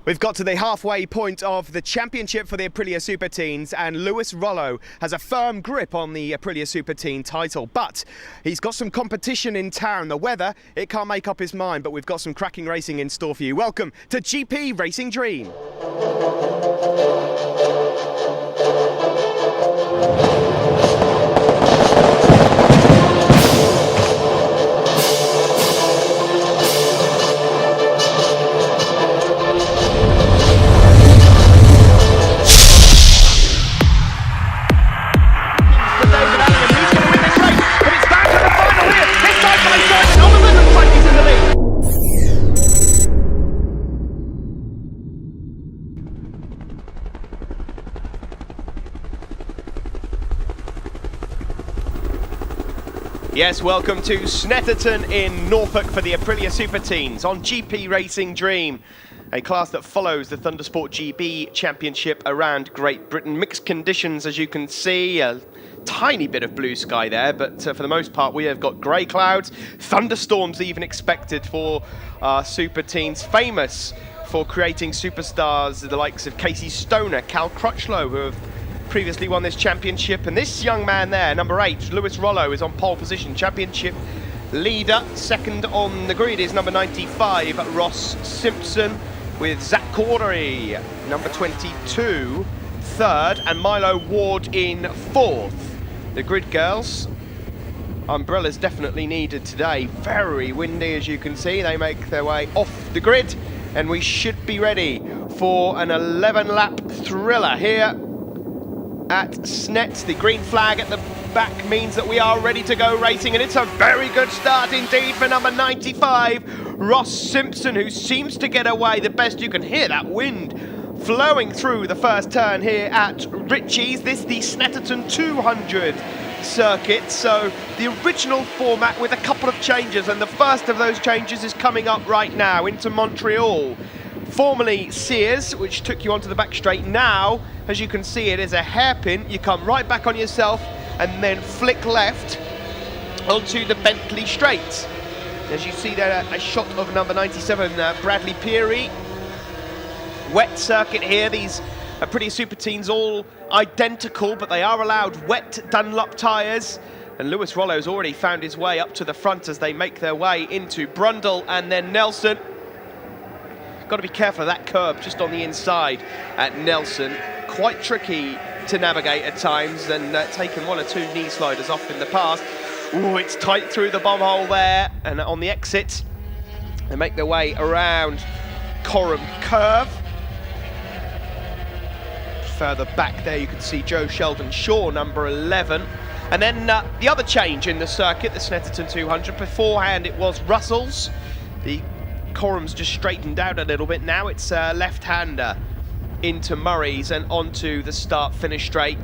We've got to the halfway point of the championship for the Aprilia Super Teens, and Lewis Rollo has a firm grip on the Aprilia Super Teen title, but he's got some competition in town. The weather, it can't make up his mind, but we've got some cracking racing in store for you. Welcome to GP Racing Dream. Yes, welcome to Snetterton in Norfolk for the Aprilia Super Teens on GP Racing Dream, a class that follows the Thundersport GB Championship around Great Britain. Mixed conditions, as you can see, a tiny bit of blue sky there, but for the most part we have got grey clouds, thunderstorms even expected for our Super Teens, famous for creating superstars the likes of Casey Stoner, Cal Crutchlow, who have previously won this championship, and this young man there, number 8, Lewis Rollo, is on pole position, championship leader. Second on the grid is number 95, Ross Simpson, with Zach Cordery, number 22, third, and Milo Ward in fourth. The grid girls, umbrellas definitely needed today. Very windy, as you can see. They make their way off the grid, and we should be ready for an 11-lap thriller here at Snet. The green flag at the back means that we are ready to go racing, and it's a very good start indeed for number 95, Ross Simpson, who seems to get away the best. You can hear that wind flowing through the first turn here at Ritchie's. This is the Snetterton 200 circuit, so the original format with a couple of changes, and the first of those changes is coming up right now into Montreal. Formerly Sears, which took you onto the back straight. Now, as you can see, it is a hairpin. You come right back on yourself and then flick left onto the Bentley straight. As you see there, a shot of number 97, Bradley Peary. Wet circuit here. These Aprilia Super Teens all identical, but they are allowed wet Dunlop tyres. And Lewis Rollo's already found his way up to the front as they make their way into Brundle and then Nelson. Got to be careful of that curb just on the inside at Nelson. Quite tricky to navigate at times, and taken one or two knee sliders off in the past. Ooh, it's tight through the bomb hole there, and on the exit they make their way around Coram Curve. Further back there you can see Joe Sheldon Shaw, number 11. And then the other change in the circuit, the Snetterton 200. Beforehand it was Russell's. The Coram's just straightened out a little bit. Now it's left-hander into Murray's and onto the start-finish straight.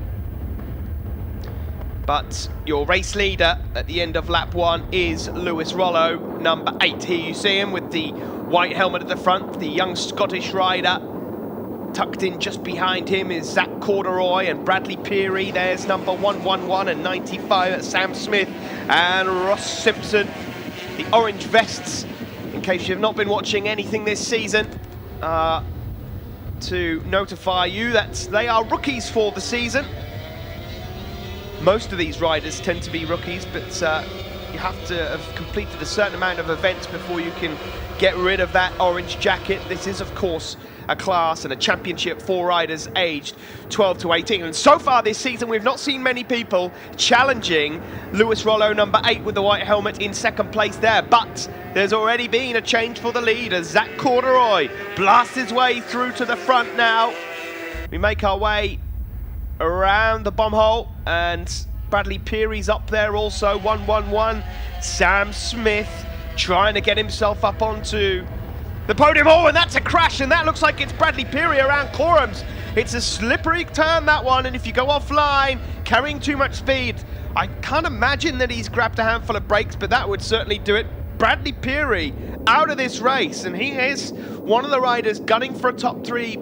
But your race leader at the end of lap 1 is Lewis Rollo, number 8. Here you see him with the white helmet at the front, the young Scottish rider. Tucked in just behind him is Zach Corderoy and Bradley Peary. There's number 111 and 95, Sam Smith and Ross Simpson. The orange vests, in case you've not been watching anything this season, to notify you that they are rookies for the season. Most of these riders tend to be rookies, but you have to have completed a certain amount of events before you can get rid of that orange jacket. This is, of course, a class and a championship for riders aged 12 to 18. And so far this season, we've not seen many people challenging Lewis Rollo, number 8, with the white helmet in second place there. But there's already been a change for the lead as Zach Corderoy blasts his way through to the front now. We make our way around the bomb hole, and Bradley Peary's up there also, 111. Sam Smith trying to get himself up onto the podium. Oh, and that's a crash, and that looks like it's Bradley Peary around Corams. It's a slippery turn, that one, and if you go offline, carrying too much speed, I can't imagine that he's grabbed a handful of brakes, but that would certainly do it. Bradley Peary out of this race, and he is one of the riders gunning for a top 3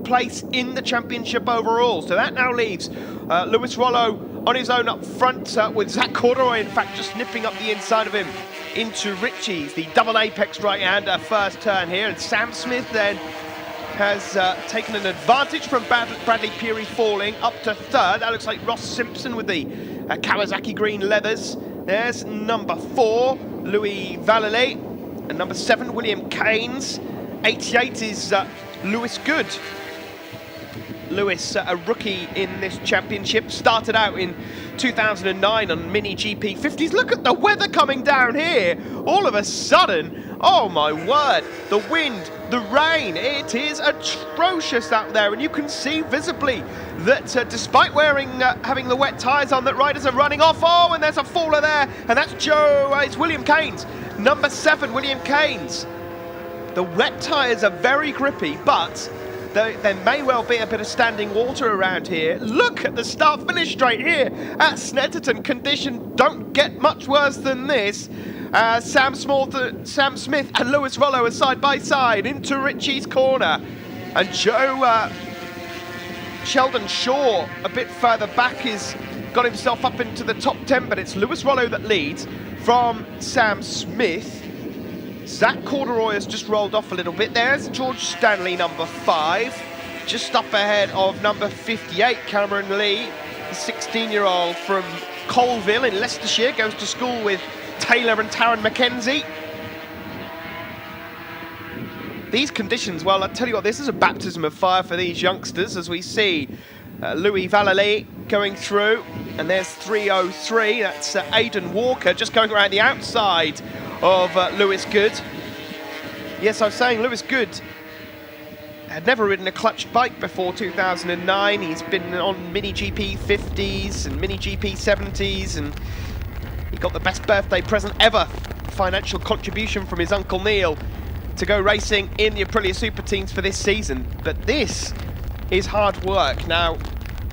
place in the championship overall. So that now leaves Lewis Rollo on his own up front with Zach Corderoy, in fact, just nipping up the inside of him into Ritchie's, the double apex right-hander first turn here, and Sam Smith then has taken an advantage from Bradley Peary falling up to third. That looks like Ross Simpson with the Kawasaki green leathers. There's number 4, Louis Vallalet, and number 7, William Keynes. 88 is Lewis Good. Lewis, a rookie in this championship, started out in 2009 on Mini GP 50s. Look at the weather coming down here. All of a sudden, oh my word, the wind, the rain, it is atrocious out there. And you can see visibly that despite having the wet tyres on, that riders are running off. Oh, and there's a faller there, and that's it's William Keynes. Number 7, William Keynes. The wet tyres are very grippy, but there may well be a bit of standing water around here. Look at the start-finish straight here at Snetterton. Condition don't get much worse than this. Sam Smith and Lewis Rollo are side by side into Richie's corner. And Sheldon Shaw, a bit further back, has got himself up into the top 10, but it's Lewis Rollo that leads from Sam Smith. Zach Corduroy has just rolled off a little bit. There's George Stanley, number 5, just up ahead of number 58, Cameron Lee, the 16-year-old from Colville in Leicestershire, goes to school with Taylor and Taryn McKenzie. These conditions, well, I'll tell you what, this is a baptism of fire for these youngsters, as we see Louis Vallalet going through, and there's 3:03. That's Aidan Walker just going around the outside of Lewis Good. Yes, I was saying Lewis Good had never ridden a clutch bike before 2009. He's been on Mini GP 50s and Mini GP 70s, and he got the best birthday present ever, financial contribution from his Uncle Neil, to go racing in the Aprilia Super Teams for this season. But this is hard work. Now,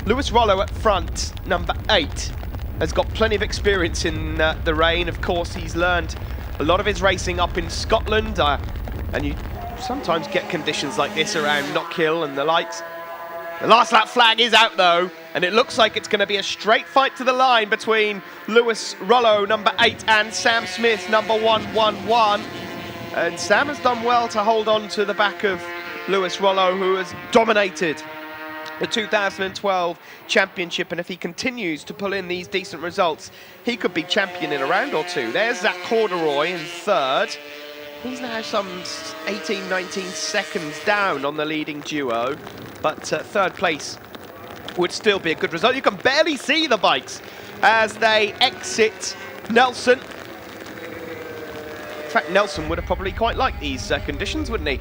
Lewis Rollo at front, number 8, has got plenty of experience in the rain. Of course, he's learned a lot of his racing up in Scotland, and you sometimes get conditions like this around Knockhill and the likes. The last lap flag is out though, and it looks like it's going to be a straight fight to the line between Lewis Rollo, number 8, and Sam Smith, number 111. And Sam has done well to hold on to the back of Lewis Rollo, who has dominated the 2012 championship, and if he continues to pull in these decent results, he could be champion in a round or two. There's Zach Corduroy in third. He's now some 18, 19 seconds down on the leading duo, but third place would still be a good result. You can barely see the bikes as they exit Nelson. In fact, Nelson would have probably quite liked these conditions, wouldn't he?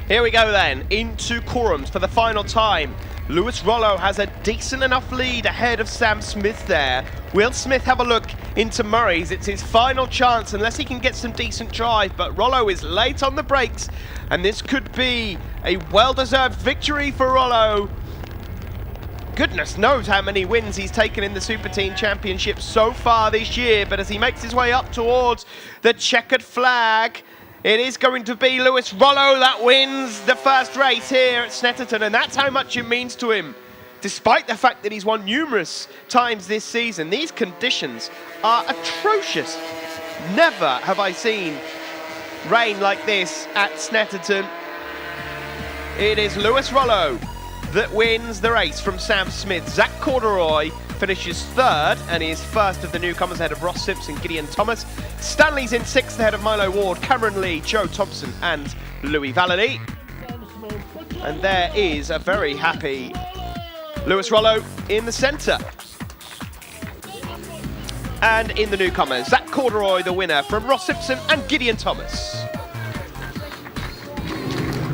Here we go then, into Corums for the final time. Lewis Rollo has a decent enough lead ahead of Sam Smith there. Will Smith have a look into Murray's? It's his final chance unless he can get some decent drive, but Rollo is late on the brakes, and this could be a well-deserved victory for Rollo. Goodness knows how many wins he's taken in the Super Team Championship so far this year, but as he makes his way up towards the checkered flag, it is going to be Lewis Rollo that wins the first race here at Snetterton, and that's how much it means to him. Despite the fact that he's won numerous times this season, these conditions are atrocious. Never have I seen rain like this at Snetterton. It is Lewis Rollo that wins the race from Sam Smith. Zach Corduroy finishes third and is first of the newcomers ahead of Ross Simpson, Gideon Thomas. Stanley's in sixth ahead of Milo Ward, Cameron Lee, Joe Thompson and Louis Vallalet. And there is a very happy Lewis Rollo in the centre. And in the newcomers, Zach Corduroy, the winner from Ross Simpson and Gideon Thomas.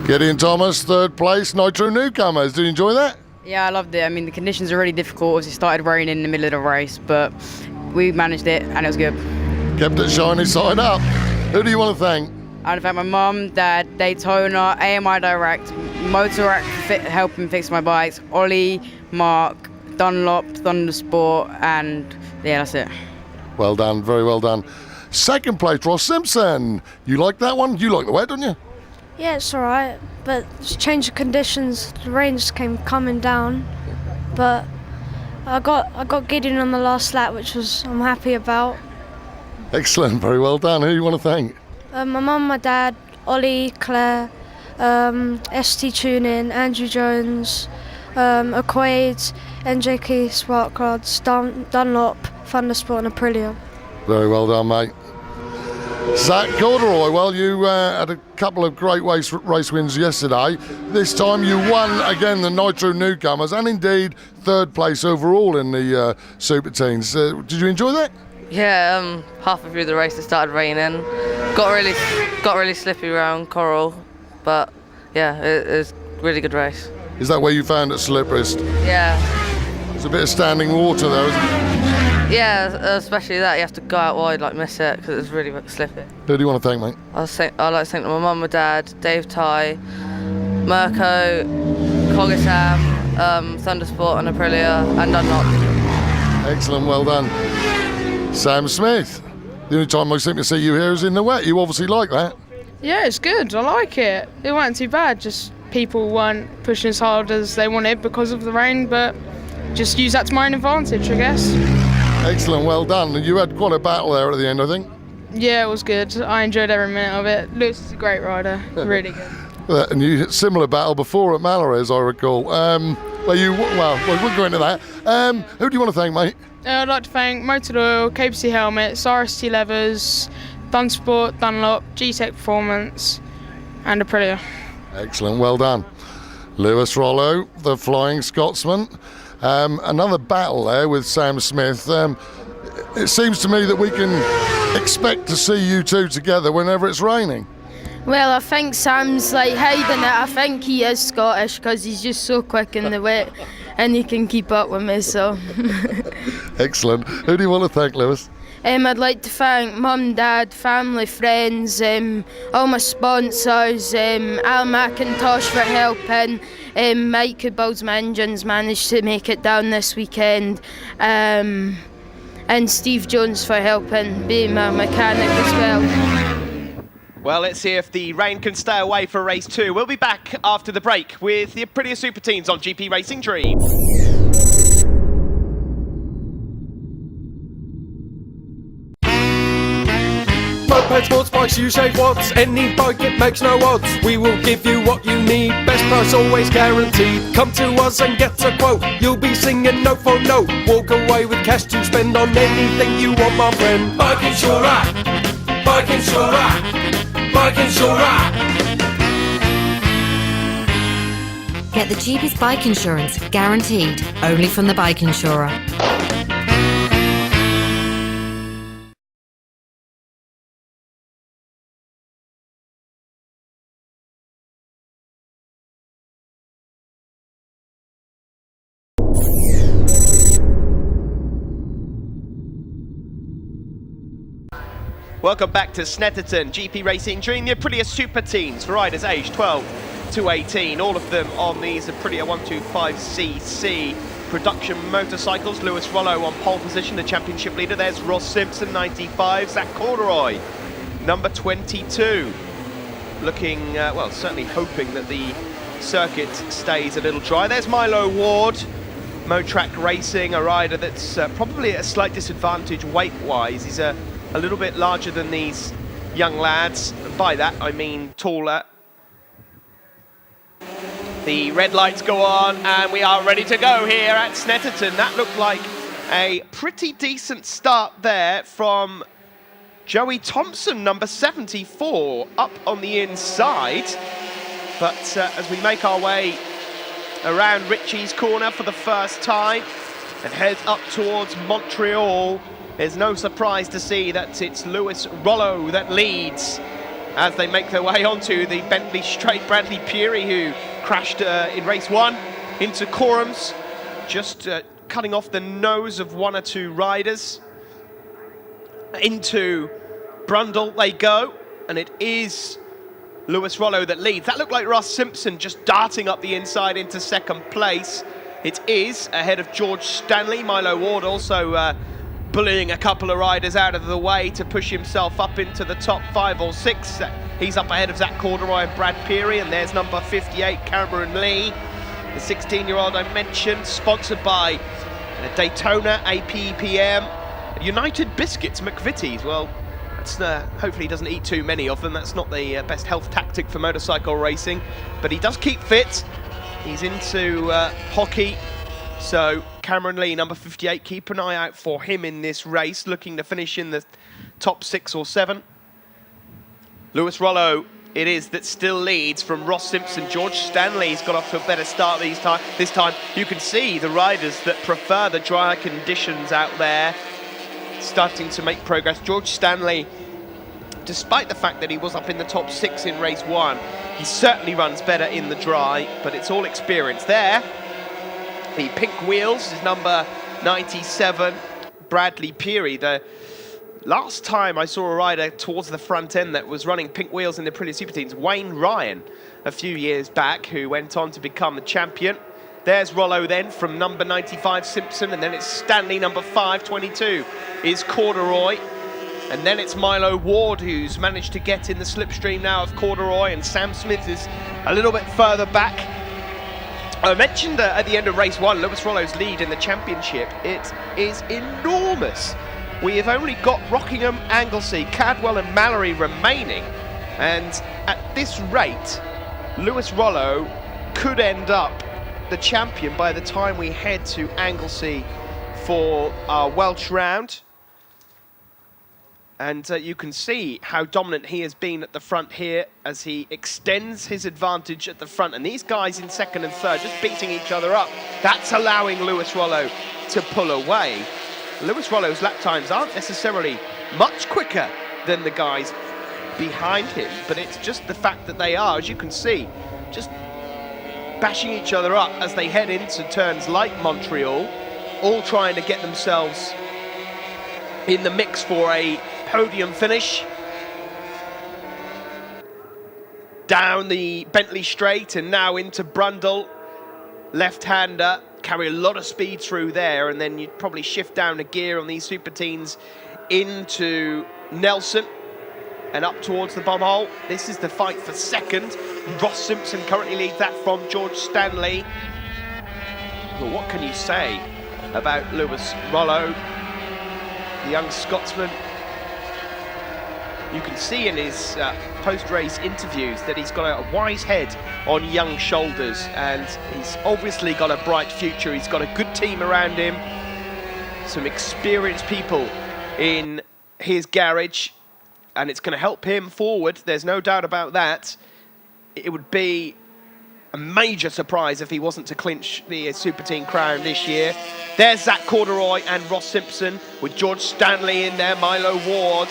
Gideon Thomas, third place, Nitro newcomers. Did you enjoy that? Yeah, I loved it. I mean, the conditions are really difficult as it started raining in the middle of the race, but we managed it and it was good. Kept it shiny side up. Who do you want to thank? I want to thank my mum, dad, Daytona, AMI Direct, Motorac for helping fix my bikes, Ollie, Mark, Dunlop, Thundersport, and yeah, that's it. Well done, very well done. Second place, Ross Simpson. You like that one? You like the wet, don't you? Yeah, it's alright, but it's changed the conditions. The rain just came coming down, but I got Gideon on the last lap, which I'm happy about. Excellent, very well done. Who do you want to thank? My mum, my dad, Ollie, Claire, ST Tuning, Andrew Jones, Aquaid, NJK Spark Rods, Dunlop, Thundersport and Aprilia. Very well done, mate. Zach Corduroy, well, you had a couple of great race wins yesterday. This time you won again the Nitro Newcomers and indeed third place overall in the Super Teens. Did you enjoy that? Yeah, halfway through the race it started raining. Got really slippy around Coral, but yeah, it was a really good race. Is that where you found it slippiest? Yeah. There's a bit of standing water there, isn't it? Yeah, especially that you have to go out wide, like miss it, because it's really slippy. Who do you want to thank, mate? I'd like to thank my mum, my dad, Dave Ty, Mirko, Cogisam, Thundersport and Aprilia, and Dunlop. Excellent, well done. Sam Smith, the only time I seem to see you here is in the wet. You obviously like that. Yeah, it's good. I like it. It wasn't too bad. Just people weren't pushing as hard as they wanted because of the rain, but just use that to my own advantage, I guess. Excellent, well done. You had quite a battle there at the end, I think. Yeah, it was good. I enjoyed every minute of it. Lewis is a great rider. Really good. And you had a similar battle before at Mallory, as I recall. We won't go into that. Who do you want to thank, mate? I'd like to thank Motor Oil, KBC Helmets, RST Levers, Dunsport, Dunlop, G-Tech Performance and Aprilia. Excellent, well done. Lewis Rollo, the Flying Scotsman. Another battle there with Sam Smith. It seems to me that we can expect to see you two together whenever it's raining. Well, I think Sam's like hiding it. I think he is Scottish because he's just so quick in the wet and he can keep up with me, so. Excellent. Who do you want to thank, Lewis? I'd like to thank Mum, Dad, family, friends, all my sponsors, Al McIntosh for helping, Mike who builds my engines managed to make it down this weekend, and Steve Jones for helping being my mechanic as well. Well, let's see if the rain can stay away for race 2. We'll be back after the break with the Aprilia Super Teens on GP Racing Dream. Moped, sports bikes, you save watts. Any bike, it makes no odds. We will give you what you need. Best price always guaranteed. Come to us and get a quote. You'll be singing note for note. Walk away with cash to spend on anything you want, my friend. Bike Insurer, Bike Insurer, Bike Insurer. Get the cheapest bike insurance, guaranteed, only from the Bike Insurer. Welcome back to Snetterton, GP Racing Dream, the Aprilia Super Teens for riders aged 12 to 18. All of them on these Aprilia 125cc production motorcycles. Lewis Rollo on pole position, the championship leader. There's Ross Simpson, 95. Zach Corduroy, number 22. Looking, well, certainly hoping that the circuit stays a little dry. There's Milo Ward, Motrack Racing, a rider that's probably at a slight disadvantage weight-wise. He's a little bit larger than these young lads, and by that I mean taller. The red lights go on and we are ready to go here at Snetterton. That looked like a pretty decent start there from Joey Thompson, number 74, up on the inside. But as we make our way around Ritchie's corner for the first time and head up towards Montreal, there's no surprise to see that it's Lewis Rollo that leads as they make their way onto the Bentley Straight. Bradley Peary, who crashed in race 1 into Corums, just cutting off the nose of one or two riders. Into Brundle they go, and it is Lewis Rollo that leads. That looked like Ross Simpson just darting up the inside into second place. It is ahead of George Stanley. Milo Ward also bullying a couple of riders out of the way to push himself up into the top 5 or 6. He's up ahead of Zach Corduroy and Brad Peary, and there's number 58, Cameron Lee, the 16-year-old I mentioned, sponsored by Daytona, APPM, United Biscuits, McVitie's. Well, nuts. Hopefully he doesn't eat too many of them. That's not the best health tactic for motorcycle racing, but he does keep fit. He's into hockey. So Cameron Lee, number 58, keep an eye out for him in this race, looking to finish in the top 6 or 7. Lewis Rollo, it is, that still leads from Ross Simpson. George Stanley's got off to a better start this time. You can see the riders that prefer the drier conditions out there starting to make progress. George Stanley, despite the fact that he was up in the top 6 in race 1, he certainly runs better in the dry, but it's all experience there. The pink wheels is number 97, Bradley Peary. The last time I saw a rider towards the front end that was running pink wheels in the Aprilia Super Teens, Wayne Ryan, a few years back, who went on to become the champion. There's Rollo then from number 95, Simpson, and then it's Stanley, number 5, 22, is Corduroy. And then it's Milo Ward, who's managed to get in the slipstream now of Corduroy, and Sam Smith is a little bit further back. I mentioned at the end of race 1, Lewis Rollo's lead in the championship. It is enormous. We have only got Rockingham, Anglesey, Cadwell and Mallory remaining. And at this rate, Lewis Rollo could end up the champion by the time we head to Anglesey for our Welsh round. And you can see how dominant he has been at the front here as he extends his advantage at the front. And these guys in 2nd and 3rd just beating each other up. That's allowing Lewis Rollo to pull away. Lewis Rollo's lap times aren't necessarily much quicker than the guys behind him, but it's just the fact that they are, as you can see, just bashing each other up as they head into turns like Montreal, all trying to get themselves in the mix for a podium finish. Down the Bentley Straight and now into Brundle. Left-hander, carry a lot of speed through there, and then you'd probably shift down a gear on these Super Teens into Nelson and up towards the bomb hole. This is the fight for 2nd. Ross Simpson currently leads that from George Stanley. Well, what can you say about Lewis Rollo, the young Scotsman? You can see in his post-race interviews that he's got a wise head on young shoulders, and he's obviously got a bright future. He's got a good team around him, some experienced people in his garage, and it's going to help him forward. There's no doubt about that. It would be a major surprise if he wasn't to clinch the Super Team crown this year. There's Zach Corduroy and Ross Simpson with George Stanley in there, Milo Ward.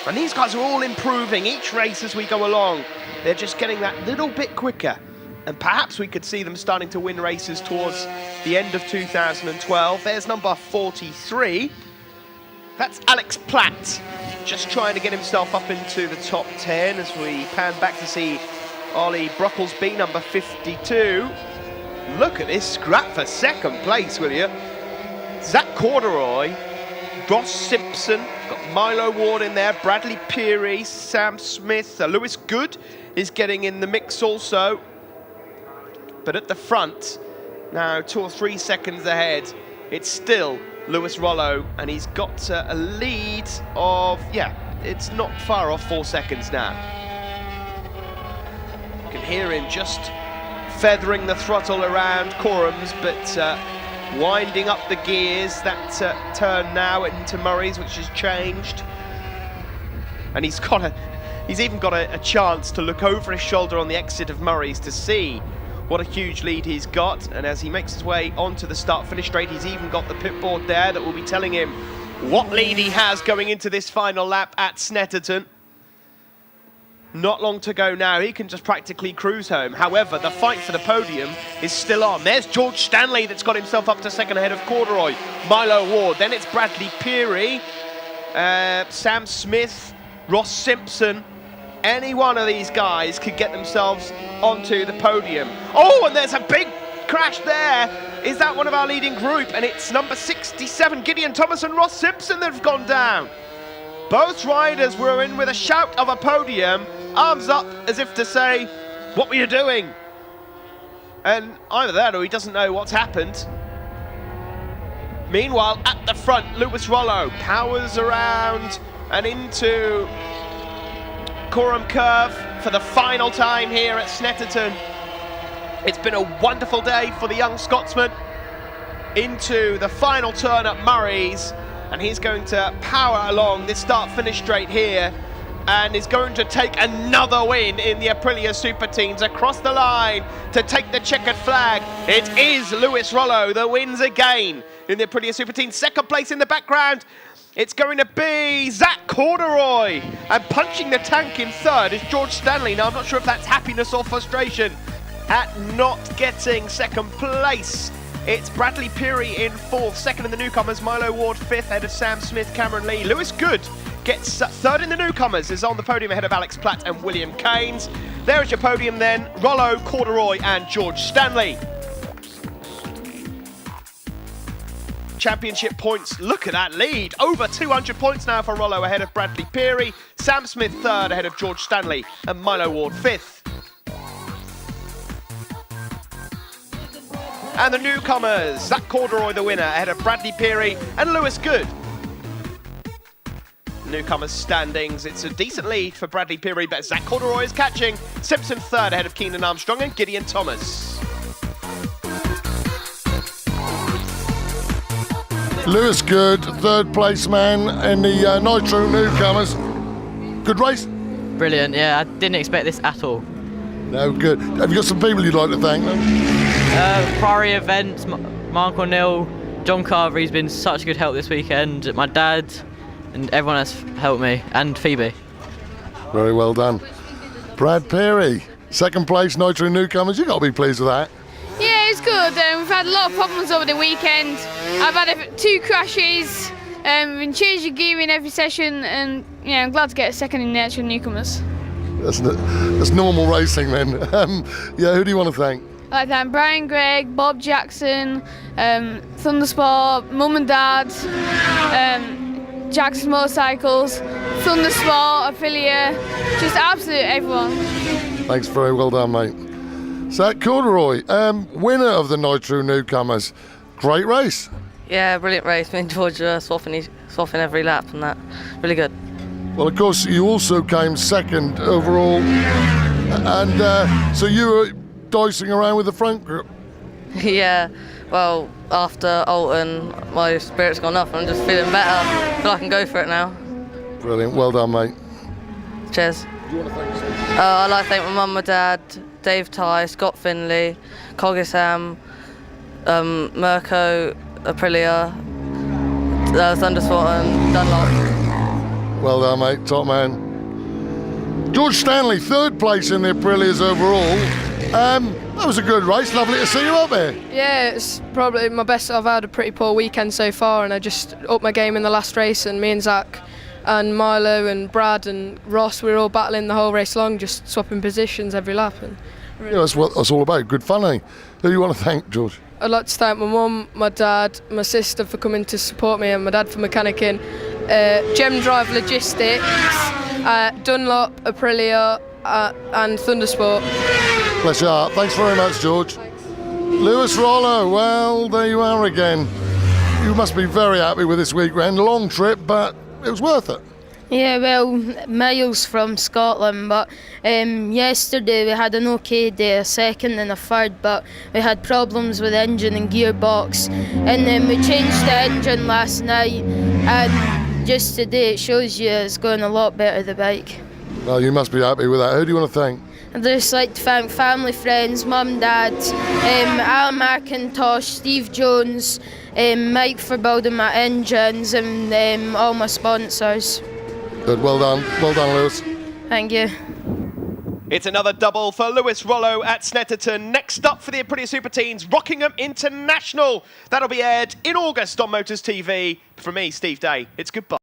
And these guys are all improving each race as we go along. They're just getting that little bit quicker. And perhaps we could see them starting to win races towards the end of 2012. There's number 43. That's Alex Platt, just trying to get himself up into the top 10 as we pan back to see Ollie Brocklesby, number 52. Look at this scrap for 2nd place, will you? Zach Corduroy, Ross Simpson, got Milo Ward in there, Bradley Peary, Sam Smith, Lewis Good is getting in the mix also. But at the front, now 2 or 3 seconds ahead, it's still Lewis Rollo, and he's got a lead of, it's not far off 4 seconds now. You can hear him just feathering the throttle around Corums, but winding up the gears. That turn now into Murray's, which has changed. And he's even got a chance to look over his shoulder on the exit of Murray's to see what a huge lead he's got. And as he makes his way onto the start-finish straight, he's even got the pit board there that will be telling him what lead he has going into this final lap at Snetterton. Not long to go now. He can just practically cruise home. However, the fight for the podium is still on. There's George Stanley that's got himself up to 2nd ahead of Corduroy. Milo Ward. Then it's Bradley Peary, Sam Smith, Ross Simpson. Any one of these guys could get themselves onto the podium. Oh, and there's a big crash there. Is that one of our leading group? And it's number 67, Gideon Thomas and Ross Simpson that have gone down. Both riders were in with a shout of a podium, arms up as if to say, what were you doing? And either that or he doesn't know what's happened. Meanwhile, at the front, Lewis Rollo powers around and into Coram Curve for the final time here at Snetterton. It's been a wonderful day for the young Scotsman. Into the final turn at Murray's, and he's going to power along this start-finish straight here, and is going to take another win in the Aprilia Super Teams across the line to take the checkered flag. It is Lewis Rollo that wins again in the Aprilia Super Teams. Second place in the background, it's going to be Zach Corduroy, and punching the tank in third is George Stanley. Now I'm not sure if that's happiness or frustration at not getting second place. It's Bradley Peary in fourth, second in the newcomers, Milo Ward fifth, ahead of Sam Smith, Cameron Lee. Lewis Good gets third in the newcomers, is on the podium ahead of Alex Platt and William Keynes. There is your podium then, Rollo, Corduroy and George Stanley. Championship points, look at that lead. Over 200 points now for Rollo ahead of Bradley Peary. Sam Smith third ahead of George Stanley and Milo Ward fifth. And the newcomers, Zach Corduroy the winner ahead of Bradley Peary and Lewis Good. Newcomers standings, it's a decent lead for Bradley Peary, but Zach Corduroy is catching. Simpson third ahead of Keenan Armstrong and Gideon Thomas. Lewis Good, third place man in the Nitro newcomers. Good race? Brilliant, yeah, I didn't expect this at all. No, good. Have you got some people you'd like to thank them? Priory Events, Mark O'Neill, John Carver, he's been such a good help this weekend, my dad, and everyone else helped me, and Phoebe. Very well done. Brad Peary, second place Nitro newcomers, you've got to be pleased with that. Yeah, it's good. We've had a lot of problems over the weekend. I've had 2 crashes, we've been changing gear in every session, and yeah, I'm glad to get a second in the actual newcomers. That's normal racing then. Yeah, who do you want to thank? I'd like to thank Brian Gregg, Bob Jackson, Thundersport, Mum and Dad, Jackson's Motorcycles, Thundersport, Aprilia, just absolute everyone. Thanks, very well done, mate. Zach Corduroy, winner of the Nitro newcomers. Great race. Yeah, brilliant race. Me and George swapping every lap and that. Really good. Well, of course, you also came second overall, and so you were dicing around with the front group. Yeah, well, after Alton, my spirit's gone up and I'm just feeling better. I feel I can go for it now. Brilliant, well done, mate. Cheers. Do you want to thank someone? I'd like to thank my mum, my dad, Dave Ty, Scott Finley, Cogisam, Mirko, Aprilia, Thundersport and Dunlop. Well done, mate, top man. George Stanley, third place in the Aprilias overall. That was a good race, lovely to see you up there. Yeah, it's probably my best. I've had a pretty poor weekend so far, and I just upped my game in the last race, and me and Zach and Milo and Brad and Ross, we were all battling the whole race long, just swapping positions every lap. And yeah, that's what that's all about, good fun, eh? Who do you want to thank, George? I'd like to thank my mum, my dad, my sister for coming to support me, and my dad for mechanicking, Gem Drive Logistics, Dunlop, Aprilia and Thundersport. Bless your heart. Thanks very much, George. Thanks. Lewis Rollo, well, there you are again. You must be very happy with this weekend. Long trip, but it was worth it. Yeah, well, miles from Scotland, but yesterday we had an okay day, a second and a third, but we had problems with the engine and gearbox, and then we changed the engine last night, and just today it shows you it's going a lot better, the bike. Well, you must be happy with that. Who do you want to thank? I'd just like to thank family, friends, mum, dad, Alan McIntosh, Steve Jones, Mike for building my engines, and all my sponsors. Good, well done, Lewis. Thank you. It's another double for Lewis Rollo at Snetterton. Next up for the Aprilia Super Teens, Rockingham International. That'll be aired in August on Motors TV. From me, Steve Day, it's goodbye.